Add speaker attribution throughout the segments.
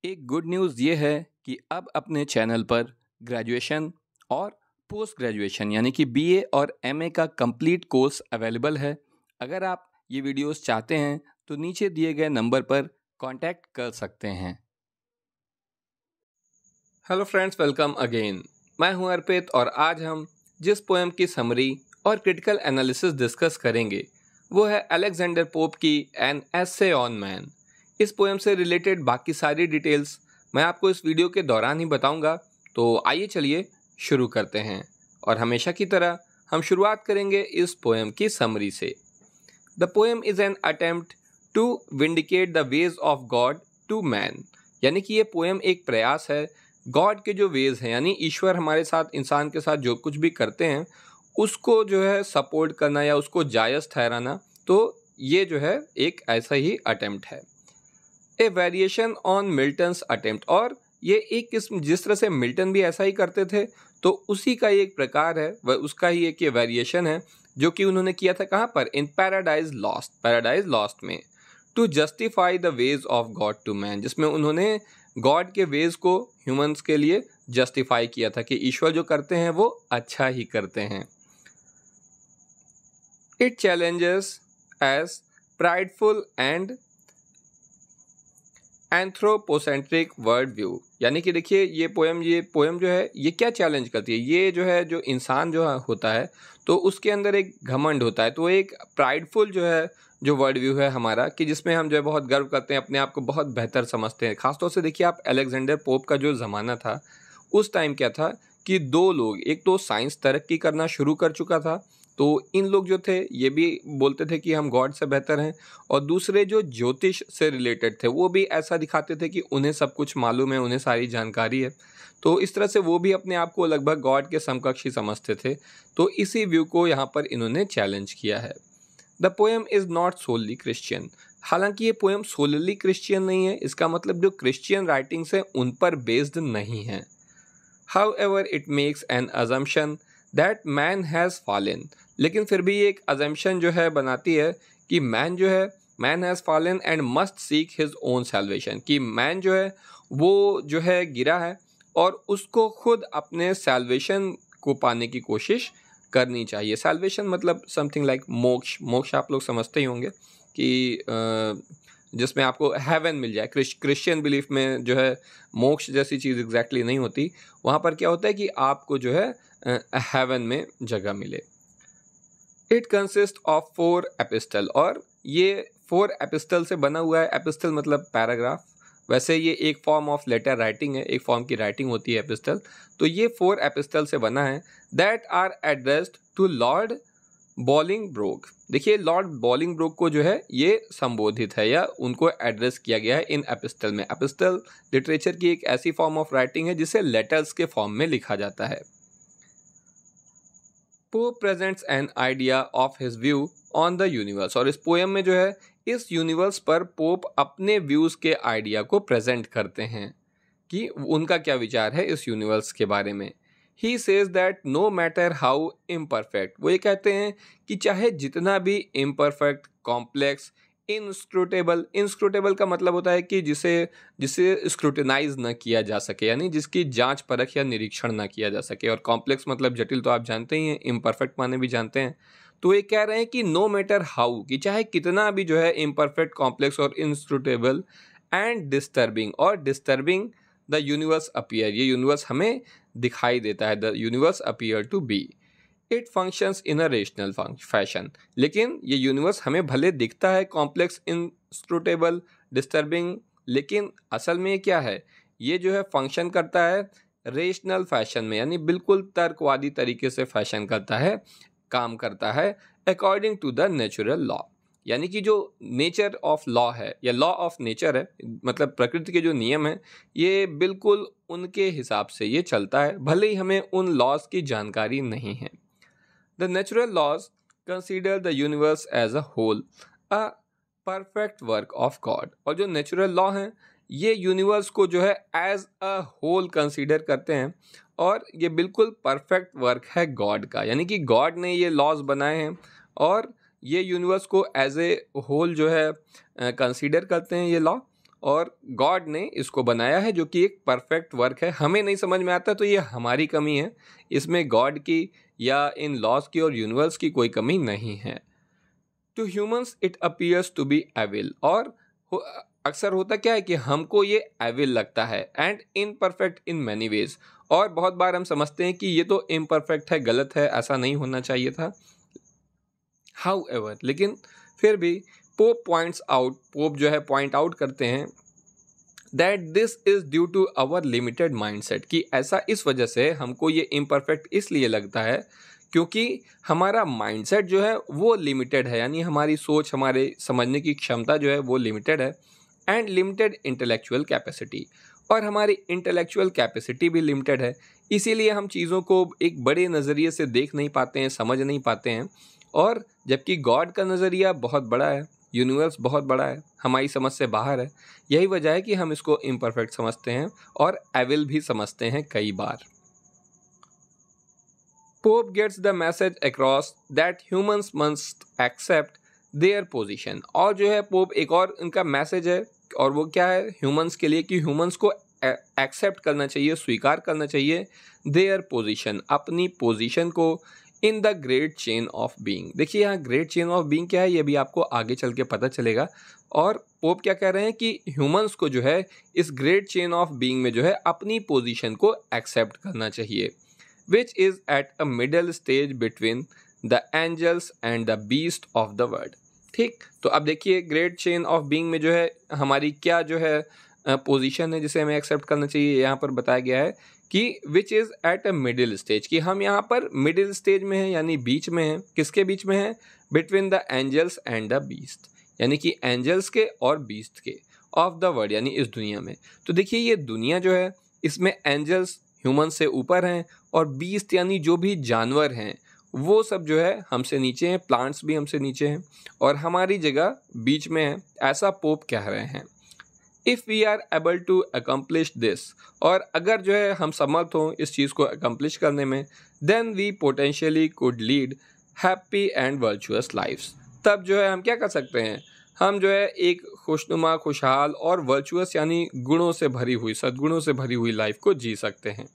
Speaker 1: एक good news ये है कि अब अपने चैनल पर ग्रेजुएशन और पोस्ट ग्रेजुएशन यानी कि बीए और एमए का कंप्लीट कोर्स अवेलेबल है। अगर आप ये वीडियोस चाहते हैं तो नीचे दिए गए नंबर पर कांटेक्ट कर सकते हैं। Hello friends, welcome again. मैं हूं अर्पित और आज हम जिस पोएम की समरी और क्रिटिकल एनालिसिस डिस्कस करेंगे वो है अलेक्जेंडर पोप की एन एसे ऑन मैन। इस पोएम से रिलेटेड बाकी सारी डिटेल्स मैं आपको इस वीडियो के दौरान ही बताऊंगा। तो आइए चलिए शुरू करते हैं और हमेशा की तरह हम शुरुआत करेंगे इस पोएम की समरी से। The poem is an attempt to vindicate the ways of God to man, यानी कि ये पोएम एक प्रयास है गॉड के जो वेज हैं यानी ईश्वर हमारे साथ इंसान के साथ जो कुछ भी करते हैं उसको जो है सपोर्ट करना या उसको जायज़ ठहराना। तो ये जो है एक ऐसा ही अटेम्प्ट है, ए वेरिएशन ऑन मिल्टन्स अटेम्प्ट। और ये एक किस्म जिस तरह से मिल्टन भी ऐसा ही करते थे तो उसी का ये एक प्रकार है, वह उसका ही एक ये वेरिएशन है जो कि उन्होंने किया था कहाँ पर, इन पैराडाइज लॉस्ट में, to justify the ways of God to man, जिसमें उन्होंने गॉड के वेज को ह्यूमंस के लिए जस्टिफाई किया था कि ईश्वर जो करते हैं वो अच्छा ही करते हैं। It challenges as prideful and anthropocentric world view, यानी कि देखिए ये पोएम जो है ये क्या चैलेंज करती है, ये जो है जो इंसान जो होता है तो उसके अंदर एक घमंड होता है, तो एक प्राइडफुल जो है जो वर्ल्ड व्यू है हमारा कि जिसमें हम जो है बहुत गर्व करते हैं, अपने आप को बहुत बेहतर समझते हैं। खासतौर से देखिए आप अलेक्जेंडर पोप का जो ज़माना था उस टाइम क्या था कि दो लोग, एक तो साइंस तरक्की करना शुरू कर चुका था तो इन लोग जो थे ये भी बोलते थे कि हम गॉड से बेहतर हैं, और दूसरे जो ज्योतिष से रिलेटेड थे वो भी ऐसा दिखाते थे कि उन्हें सब कुछ मालूम है, उन्हें सारी जानकारी है। तो इस तरह से वो भी अपने आप को लगभग गॉड के समकक्ष ही समझते थे। तो इसी व्यू को यहाँ पर इन्होंने चैलेंज किया है। The poem is not solely Christian, हालांकि ये पोएम सोलली क्रिश्चियन नहीं है, इसका मतलब जो क्रिश्चियन राइटिंग्स हैं उन पर बेस्ड नहीं है। However, it makes an assumption that man has fallen, लेकिन फिर भी एक assumption जो है बनाती है कि man जो है man has fallen and must seek his own salvation, कि man जो है वो जो है गिरा है और उसको खुद अपने salvation को पाने की कोशिश करनी चाहिए। salvation मतलब something like मोक्ष, मोक्ष आप लोग समझते ही होंगे कि जिसमें आपको हेवन मिल जाए। क्रिश्चियन बिलीफ में जो है मोक्ष जैसी चीज़ एग्जैक्टली नहीं होती, वहाँ पर क्या होता है कि आपको जो है हेवन में जगह मिले। इट कंसिस्ट ऑफ 4 एपिस्टल, और ये 4 एपिस्टल से बना हुआ है। एपिस्टल मतलब पैराग्राफ, वैसे ये एक फॉर्म ऑफ लेटर राइटिंग है, एक फॉर्म की राइटिंग होती है एपिस्टल। तो ये 4 एपिस्टल से बना है। That are addressed to lord Bolingbroke. देखिए लॉर्ड बॉलिंगब्रोक को जो है ये संबोधित है या उनको एड्रेस किया गया है इन एपिस्टल में। एपिस्टल लिटरेचर की एक ऐसी फॉर्म ऑफ राइटिंग है जिसे लेटर्स के फॉर्म में लिखा जाता है। Pope presents an idea of his view on the universe, और इस पोएम में जो है इस यूनिवर्स पर पोप अपने व्यूज के आइडिया को प्रेजेंट करते हैं कि उनका क्या विचार है इस यूनिवर्स के बारे में। He says that no matter how imperfect, वो ये कहते हैं कि चाहे जितना भी इम्परफेक्ट, कॉम्प्लेक्स, इंस्क्रूटेबल का मतलब होता है कि जिसे स्क्रूटिनाइज न किया जा सके, यानी जिसकी जांच परख या निरीक्षण न किया जा सके, और कॉम्प्लेक्स मतलब जटिल तो आप जानते ही हैं, इम्परफेक्ट माने भी जानते हैं। तो ये कह रहे हैं कि नो मैटर हाउ, कि चाहे कितना भी जो है इम्परफेक्ट, कॉम्प्लेक्स और inscrutable and disturbing the universe appear, ये यूनिवर्स हमें दिखाई देता है, the universe appear to be, it functions in a rational fashion, लेकिन ये यूनिवर्स हमें भले दिखता है कॉम्प्लेक्स, इंस्क्रूटेबल, डिस्टर्बिंग, लेकिन असल में ये क्या है, ये जो है फंक्शन करता है रेशनल फैशन में, यानी बिल्कुल तर्कवादी तरीके से फैशन करता है, काम करता है according to the natural law, यानी कि जो नेचर ऑफ लॉ है या लॉ ऑफ नेचर है, मतलब प्रकृति के जो नियम है ये बिल्कुल उनके हिसाब से ये चलता है, भले ही हमें उन लॉज की जानकारी नहीं है। The natural laws consider the universe as a whole, a perfect work of God, और जो नेचुरल लॉ हैं ये यूनिवर्स को जो है एज अ होल कंसीडर करते हैं, और ये बिल्कुल परफेक्ट वर्क है गॉड का, यानी कि गॉड ने ये लॉज बनाए हैं और ये यूनिवर्स को एज ए होल जो है कंसीडर करते हैं ये लॉ, और गॉड ने इसको बनाया है, जो कि एक परफेक्ट वर्क है। हमें नहीं समझ में आता तो ये हमारी कमी है, इसमें गॉड की या इन लॉज की और यूनिवर्स की कोई कमी नहीं है। To humans it appears to be evil, और अक्सर होता क्या है कि हमको ये एविल लगता है, and imperfect in many ways, और बहुत बार हम समझते हैं कि ये तो इम्परफेक्ट है, गलत है, ऐसा नहीं होना चाहिए था। हाउएवर, लेकिन फिर भी पोप जो है पॉइंट आउट करते हैं that this is due to our limited mindset, कि ऐसा इस वजह से हमको ये इम्परफेक्ट इसलिए लगता है क्योंकि हमारा माइंडसेट जो है वो लिमिटेड है, यानी हमारी सोच, हमारे समझने की क्षमता जो है वो लिमिटेड है, एंड लिमिटेड इंटेलेक्चुअल कैपेसिटी, और हमारी इंटेलेक्चुअल कैपेसिटी भी लिमिटेड है। इसीलिए हम चीज़ों को एक बड़े नज़रिए से देख नहीं पाते हैं, समझ नहीं पाते हैं, और जबकि गॉड का नज़रिया बहुत बड़ा है, यूनिवर्स बहुत बड़ा है, हमारी समझ से बाहर है। यही वजह है कि हम इसको इम्परफेक्ट समझते हैं और एविल भी समझते हैं कई बार। Pope gets the message across that humans must accept their position, और जो है पोप एक और इनका मैसेज है, और वो क्या है ह्यूमंस के लिए, कि ह्यूमंस को एक्सेप्ट करना चाहिए, स्वीकार करना चाहिए देयर पोजीशन, अपनी पोजीशन को, in the great chain of being. देखिए यहाँ ग्रेट चेन ऑफ बीइंग क्या है, ये भी आपको आगे चल के पता चलेगा। और पोप क्या कह रहे हैं कि ह्यूमंस को जो है इस ग्रेट चेन ऑफ बीइंग में जो है अपनी पोजीशन को एक्सेप्ट करना चाहिए, which is at a middle stage between the angels and the beast of the world. ठीक, तो अब देखिए ग्रेट चेन ऑफ बीइंग में जो है हमारी क्या जो है पोजीशन है जिसे हमें एक्सेप्ट करना चाहिए, यहाँ पर बताया गया है कि विच is at a middle stage, कि हम यहाँ पर मिडिल स्टेज में हैं, यानी बीच में हैं। किसके बीच में हैं? Between the angels and the beast, यानी कि एंजल्स के और बीस्ट के, ऑफ द वर्ल्ड, यानी इस दुनिया में। तो देखिए ये दुनिया जो है इसमें एंजल्स ह्यूमन से ऊपर हैं, और बीस्ट यानी जो भी जानवर हैं वो सब जो है हमसे नीचे हैं, प्लांट्स भी हमसे नीचे हैं, और हमारी जगह बीच में है, ऐसा पोप कह रहे हैं। If we are able to accomplish this, और अगर जो है हम समर्थ हों इस चीज़ को अकम्प्लिश करने में, then we potentially could lead happy and virtuous lives, तब जो है हम क्या कर सकते हैं, हम जो है एक खुशनुमा, खुशहाल और वर्चुअस यानी गुणों से भरी हुई, सद्गुणों से भरी हुई लाइफ को जी सकते हैं।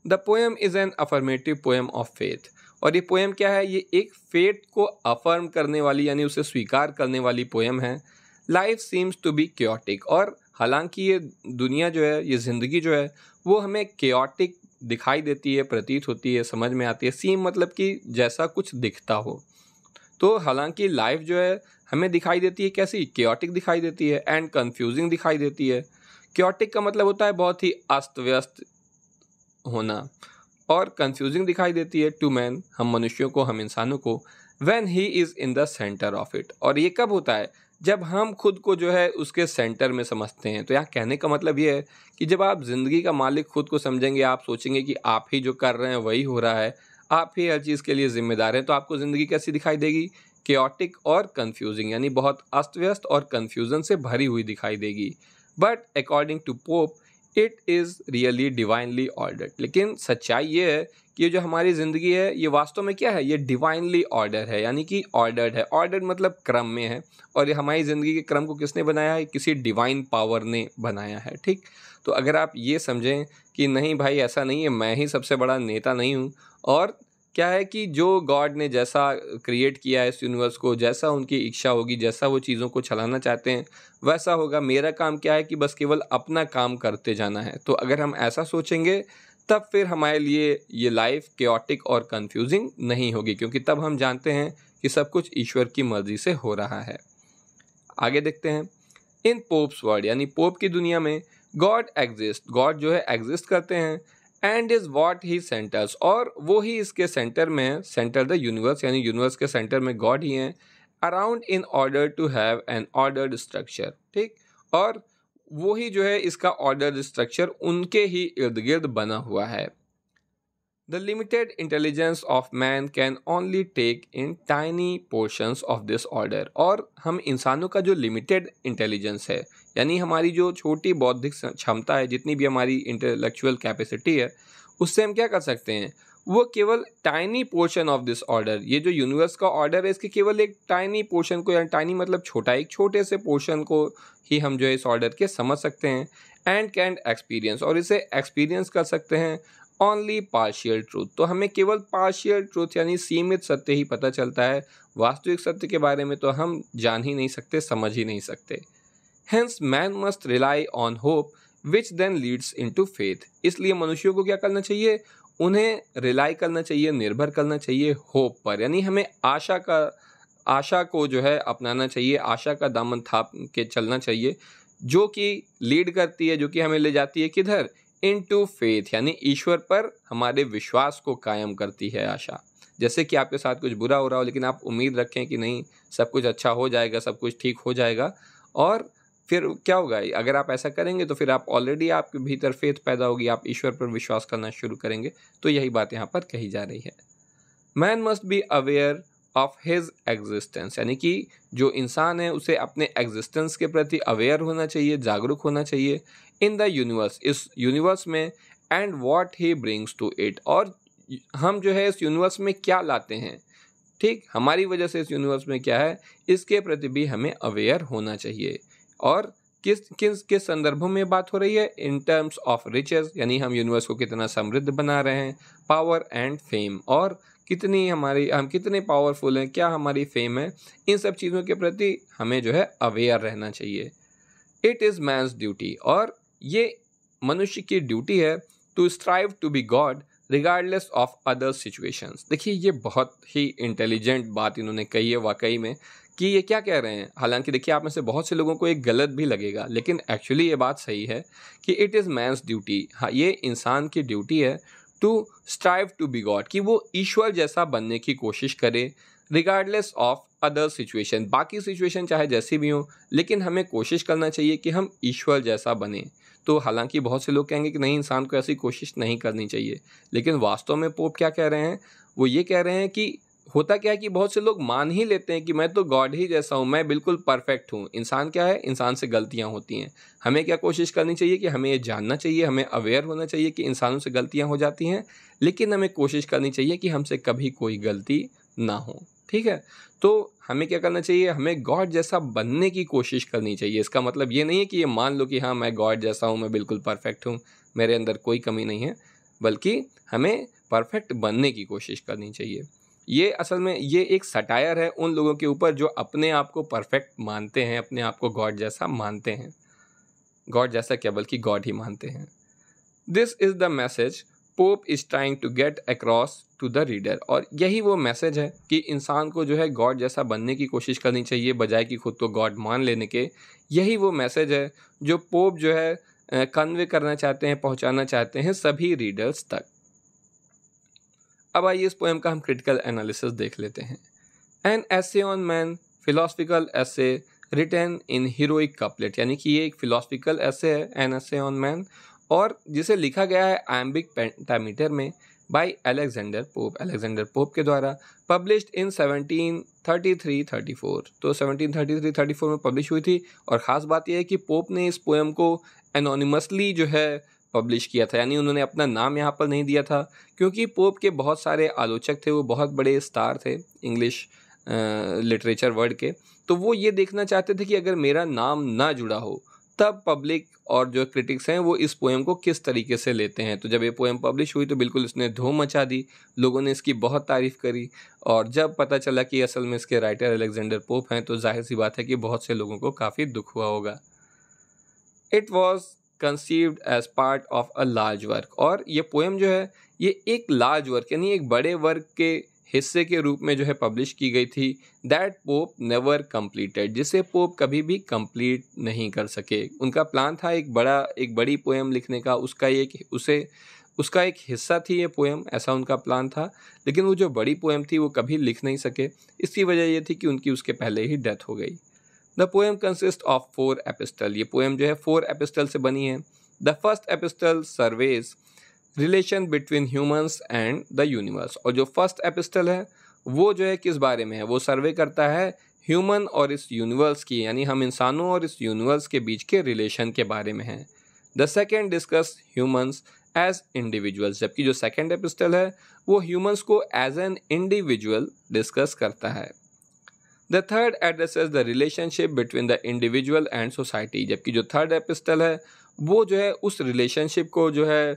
Speaker 1: The poem is an affirmative poem of faith, और ये पोएम क्या है, ये एक फेथ को अफर्म करने वाली यानी उसे स्वीकार करने वाली पोएम है। Life seems to be chaotic, और हालांकि ये दुनिया जो है, ये ज़िंदगी जो है वो हमें क्योटिक दिखाई देती है, प्रतीत होती है, समझ में आती है। सीम मतलब कि जैसा कुछ दिखता हो, तो हालांकि लाइफ जो है हमें दिखाई देती है कैसी, क्योटिक दिखाई देती है, एंड कन्फ्यूजिंग दिखाई देती है। क्योटिक का मतलब होता है बहुत ही अस्त व्यस्त होना, और कन्फ्यूजिंग दिखाई देती है टू मैन, हम मनुष्यों को, हम इंसानों को, when he is in the centre of it. और ये कब होता है? जब हम खुद को जो है उसके सेंटर में समझते हैं। तो यहाँ कहने का मतलब ये है कि जब आप ज़िंदगी का मालिक खुद को समझेंगे, आप सोचेंगे कि आप ही जो कर रहे हैं वही हो रहा है, आप ही हर चीज़ के लिए जिम्मेदार हैं, तो आपको ज़िंदगी कैसी दिखाई देगी? केओटिक और कन्फ्यूजिंग, यानी बहुत अस्त व्यस्त और कन्फ्यूज़न से भरी हुई दिखाई देगी। But according to Pope it is really divinely ordered, लेकिन सच्चाई ये है कि ये जो हमारी ज़िंदगी है ये वास्तव में क्या है, ये डिवाइनली ऑर्डर है, यानी कि ऑर्डर्ड है। ऑर्डर मतलब क्रम में है, और ये हमारी ज़िंदगी के क्रम को किसने बनाया है? किसी डिवाइन पावर ने बनाया है। ठीक, तो अगर आप ये समझें कि नहीं भाई ऐसा नहीं है, मैं ही सबसे बड़ा नेता नहीं हूँ, और क्या है कि जो गॉड ने जैसा क्रिएट किया है इस यूनिवर्स को, जैसा उनकी इच्छा होगी, जैसा वो चीज़ों को चलाना चाहते हैं वैसा होगा। मेरा काम क्या है कि बस केवल अपना काम करते जाना है। तो अगर हम ऐसा सोचेंगे तब फिर हमारे लिए ये लाइफ केओटिक और कंफ्यूजिंग नहीं होगी, क्योंकि तब हम जानते हैं कि सब कुछ ईश्वर की मर्जी से हो रहा है। आगे देखते हैं। इन पोप्स वर्ड, यानी पोप की दुनिया में, गॉड एग्जिस्ट, गॉड जो है एग्जिस्ट करते हैं, and is what he centres, और वो ही इसके सेंटर में है, सेंटर द यूनिवर्स, यानी यूनिवर्स के सेंटर में गॉड ही हैं, around in order to have an ordered structure. ठीक, और वो ही जो है इसका ऑर्डर्ड स्ट्रक्चर उनके ही इर्द गिर्द बना हुआ है। The limited intelligence of man can only take in tiny portions of this order, और हम इंसानों का जो लिमिटेड इंटेलिजेंस है, यानी हमारी जो छोटी बौद्धिक क्षमता है, जितनी भी हमारी इंटेलेक्चुअल कैपेसिटी है, उससे हम क्या कर सकते हैं, वो केवल tiny portion of this order, ये जो यूनिवर्स का ऑर्डर है इसके केवल एक टाइनी पोर्शन को, यानी टाइनी मतलब छोटा, एक छोटे से पोर्शन को ही हम जो है इस ऑर्डर के समझ सकते हैं। एंड कैन एक्सपीरियंस, और इसे एक्सपीरियंस कर सकते हैं ओनली पार्शियल ट्रूथ, तो हमें केवल पार्शियल ट्रूथ यानी सीमित सत्य ही पता चलता है, वास्तविक सत्य के बारे में तो हम जान ही नहीं सकते, समझ ही नहीं सकते। Hence man must rely on hope which then leads into faith, इसलिए मनुष्यों को क्या करना चाहिए, उन्हें रिलाई करना चाहिए, निर्भर करना चाहिए होप पर, यानी हमें आशा को जो है अपनाना चाहिए, आशा का दामन थाप के चलना चाहिए, जो कि लीड करती है, जो कि हमें ले जाती है किधर, इनटू फेथ, यानी ईश्वर पर हमारे विश्वास को कायम करती है आशा। जैसे कि आपके साथ कुछ बुरा हो रहा हो लेकिन आप उम्मीद रखें कि नहीं सब कुछ अच्छा हो जाएगा, सब कुछ ठीक हो जाएगा, और फिर क्या होगा, अगर आप ऐसा करेंगे तो फिर आप ऑलरेडी आपके भीतर फेथ पैदा होगी, आप ईश्वर पर विश्वास करना शुरू करेंगे। तो यही बात यहाँ पर कही जा रही है। Man must be aware of his existence, यानी कि जो इंसान है उसे अपने एग्जिस्टेंस के प्रति अवेयर होना चाहिए, जागरूक होना चाहिए, इन द यूनिवर्स, इस यूनिवर्स में, and what he brings to it, और हम जो है इस यूनिवर्स में क्या लाते हैं, ठीक, हमारी वजह से इस यूनिवर्स में क्या है, इसके प्रति भी हमें अवेयर होना चाहिए। और किस संदर्भों में बात हो रही है, इन टर्म्स ऑफ रिचेस, यानी हम यूनिवर्स को कितना समृद्ध बना रहे हैं, पावर एंड फेम, और हम कितने पावरफुल हैं, क्या हमारी फेम है, इन सब चीज़ों के प्रति हमें जो है अवेयर रहना चाहिए। इट इज़ मैन्स ड्यूटी, और ये मनुष्य की ड्यूटी है, to strive to be God regardless of other situations. देखिए ये बहुत ही इंटेलिजेंट बात इन्होंने कही है वाकई में, कि ये क्या कह रहे हैं। हालांकि देखिए आप में से बहुत से लोगों को एक गलत भी लगेगा, लेकिन एक्चुअली ये बात सही है कि इट इज़ मैन्स ड्यूटी, हाँ ये इंसान की ड्यूटी है, to strive to be God, कि वो ईश्वर जैसा बनने की कोशिश करे, रिगार्डलेस ऑफ अदर सिचुएशन, बाकी सिचुएशन चाहे जैसी भी हो, लेकिन हमें कोशिश करना चाहिए कि हम ईश्वर जैसा बने। तो हालांकि बहुत से लोग कहेंगे कि नहीं, इंसान को ऐसी कोशिश नहीं करनी चाहिए, लेकिन वास्तव में पोप क्या कह रहे हैं, वो ये कह रहे हैं कि होता क्या है कि बहुत से लोग मान ही लेते हैं कि मैं तो गॉड ही जैसा हूँ, मैं बिल्कुल परफेक्ट हूँ। इंसान क्या है, इंसान से गलतियाँ होती हैं। हमें क्या कोशिश करनी चाहिए कि हमें ये जानना चाहिए, हमें अवेयर होना चाहिए कि इंसानों से गलतियाँ हो जाती हैं, लेकिन हमें कोशिश करनी चाहिए कि हमसे कभी कोई गलती ना हो, ठीक है। तो हमें क्या करना चाहिए, हमें गॉड जैसा बनने की कोशिश करनी चाहिए। इसका मतलब ये नहीं है कि ये मान लो कि हाँ मैं गॉड जैसा हूँ, मैं बिल्कुल परफेक्ट हूँ, मेरे अंदर कोई कमी नहीं है, बल्कि हमें परफेक्ट बनने की कोशिश करनी चाहिए। ये असल में ये एक सटायर है उन लोगों के ऊपर जो अपने आप को परफेक्ट मानते हैं, अपने आप को गॉड जैसा मानते हैं, गॉड जैसा क्या बल्कि गॉड ही मानते हैं। This is the message Pope is trying to get across to the reader, और यही वो मैसेज है कि इंसान को जो है गॉड जैसा बनने की कोशिश करनी चाहिए बजाय कि खुद को गॉड मान लेने के। यही वो मैसेज है जो पोप जो है कन्वे करना चाहते हैं, पहुंचाना चाहते हैं सभी रीडर्स तक। अब आइए इस पोएम का हम क्रिटिकल एनालिसिस देख लेते हैं। An essay on man, philosophical essay written in heroic couplet, यानी कि ये एक फिलोसफिकल एसे है, एन एसे ऑन मैन, और जिसे लिखा गया है आयम्बिक पेंटामीटर में बाय अलेक्जेंडर पोप के द्वारा, पब्लिश्ड इन 1733-34। तो 1733-34 में पब्लिश हुई थी, और ख़ास बात यह है कि पोप ने इस पोएम को एनोनिमसली जो है पब्लिश किया था, यानी उन्होंने अपना नाम यहाँ पर नहीं दिया था, क्योंकि पोप के बहुत सारे आलोचक थे, वो बहुत बड़े स्टार थे इंग्लिश लिटरेचर वर्ड के, तो वो ये देखना चाहते थे कि अगर मेरा नाम ना जुड़ा हो तब पब्लिक और जो क्रिटिक्स हैं वो इस पोएम को किस तरीके से लेते हैं। तो जब ये पोएम पब्लिश हुई तो बिल्कुल इसने धूम मचा दी, लोगों ने इसकी बहुत तारीफ़ करी, और जब पता चला कि असल में इसके राइटर अलेक्जेंडर पोप हैं तो जाहिर सी बात है कि बहुत से लोगों को काफ़ी दुख हुआ होगा। It was conceived as part of a large work, और ये पोएम जो है ये एक लार्ज वर्क यानी एक बड़े वर्क के हिस्से के रूप में जो है पब्लिश की गई थी, दैट पोप नेवर कंप्लीटेड, जिसे पोप कभी भी कंप्लीट नहीं कर सके। उनका प्लान था एक बड़ी पोएम लिखने का, उसका एक हिस्सा थी ये पोएम, ऐसा उनका प्लान था, लेकिन वो जो बड़ी पोएम थी वो कभी लिख नहीं सके। इसकी वजह ये थी कि उनकी उसके पहले ही डेथ हो गई। The poem consist of 4 epistle, ये पोएम जो है 4 एपिस्टल से बनी है। The first epistle surveys relation between humans and the universe, और जो फर्स्ट एपिस्टल है वो जो है किस बारे में है, वो सर्वे करता है ह्यूमन और इस यूनिवर्स की, यानी हम इंसानों और इस यूनिवर्स के बीच के रिलेशन के बारे में है। The second discuss humans as individuals, जबकि जो सेकेंड एपिस्टल है वो ह्यूमंस को एज एन इंडिविजुअल डिस्कस करता है। The third addresses the relationship between the individual and society, जबकि जो थर्ड एपिस्टल है वो जो है उस रिलेशनशिप को जो है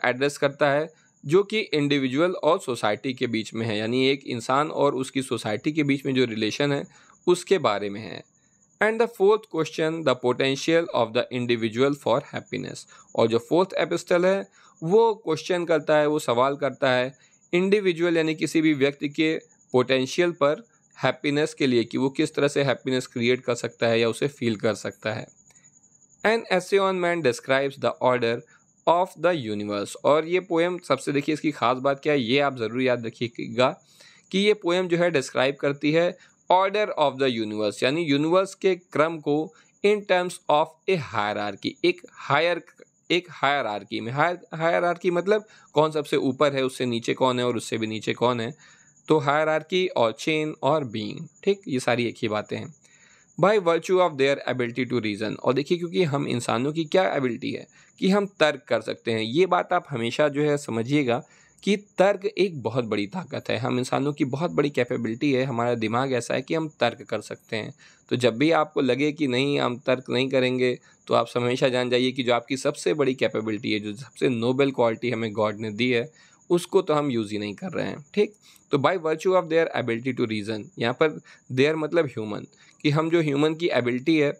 Speaker 1: एड्रेस करता है जो कि इंडिविजुअल और सोसाइटी के बीच में है, यानी एक इंसान और उसकी सोसाइटी के बीच में जो रिलेशन है उसके बारे में है। And the fourth question the potential of the individual for happiness, और जो फोर्थ एपिस्टल है वो क्वेश्चन करता है, वो सवाल करता है इंडिविजुअल यानी किसी भी व्यक्ति के पोटेंशियल पर हैप्पीनेस के लिए कि वो किस तरह से हैप्पीनेस क्रिएट कर सकता है या उसे फील कर सकता है। N essay on man describes the order of the universe, और ये पोएम सबसे देखिए इसकी खास बात क्या है ये आप ज़रूर याद रखिएगा कि ये पोएम जो है डिस्क्राइब करती है ऑर्डर ऑफ द यूनिवर्स, यानी यूनिवर्स के क्रम को in terms of A hierarchy, एक हायरार्की में। हायरार्की मतलब कौन सबसे ऊपर है, उससे नीचे कौन है और उससे भी नीचे कौन है, तो हायरार्की और चेन और बीइंग, ठीक, ये सारी एक ही बातें हैं। By virtue of their ability to reason, और देखिए क्योंकि हम इंसानों की क्या एबिलिटी है कि हम तर्क कर सकते हैं, ये बात आप हमेशा जो है समझिएगा कि तर्क एक बहुत बड़ी ताकत है, हम इंसानों की बहुत बड़ी कैपेबिलिटी है, हमारा दिमाग ऐसा है कि हम तर्क कर सकते हैं। तो जब भी आपको लगे कि नहीं हम तर्क नहीं करेंगे तो आप हमेशा जान जाइए कि जो आपकी सबसे बड़ी कैपेबिलिटी है, जो सबसे नोबल क्वालिटी हमें गॉड ने दी है, उसको तो हम यूज़ ही नहीं कर रहे हैं, ठीक। तो by virtue of their ability to reason, यहाँ पर देयर मतलब ह्यूमन, कि हम जो ह्यूमन की एबिलिटी है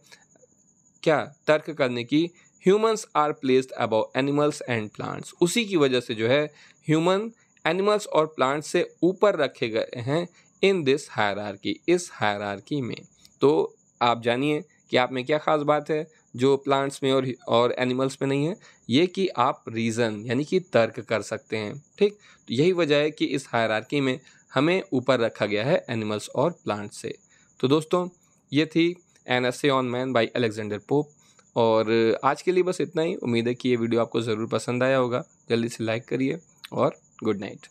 Speaker 1: क्या तर्क करने की, humans are placed above animals and plants, उसी की वजह से जो है ह्यूमन एनिमल्स और प्लांट्स से ऊपर रखे गए हैं इन दिस हायरार्की, इस हायरार्की में। तो आप जानिए कि आप में क्या खास बात है जो प्लांट्स में और एनिमल्स में नहीं है, ये कि आप रीज़न यानी कि तर्क कर सकते हैं, ठीक। तो यही वजह है कि इस हायरार्की में हमें ऊपर रखा गया है एनिमल्स और प्लांट्स से। तो दोस्तों ये थी N essay on man by Alexander pope, और आज के लिए बस इतना ही। उम्मीद है कि ये वीडियो आपको ज़रूर पसंद आया होगा। जल्दी से लाइक करिए और गुड नाइट।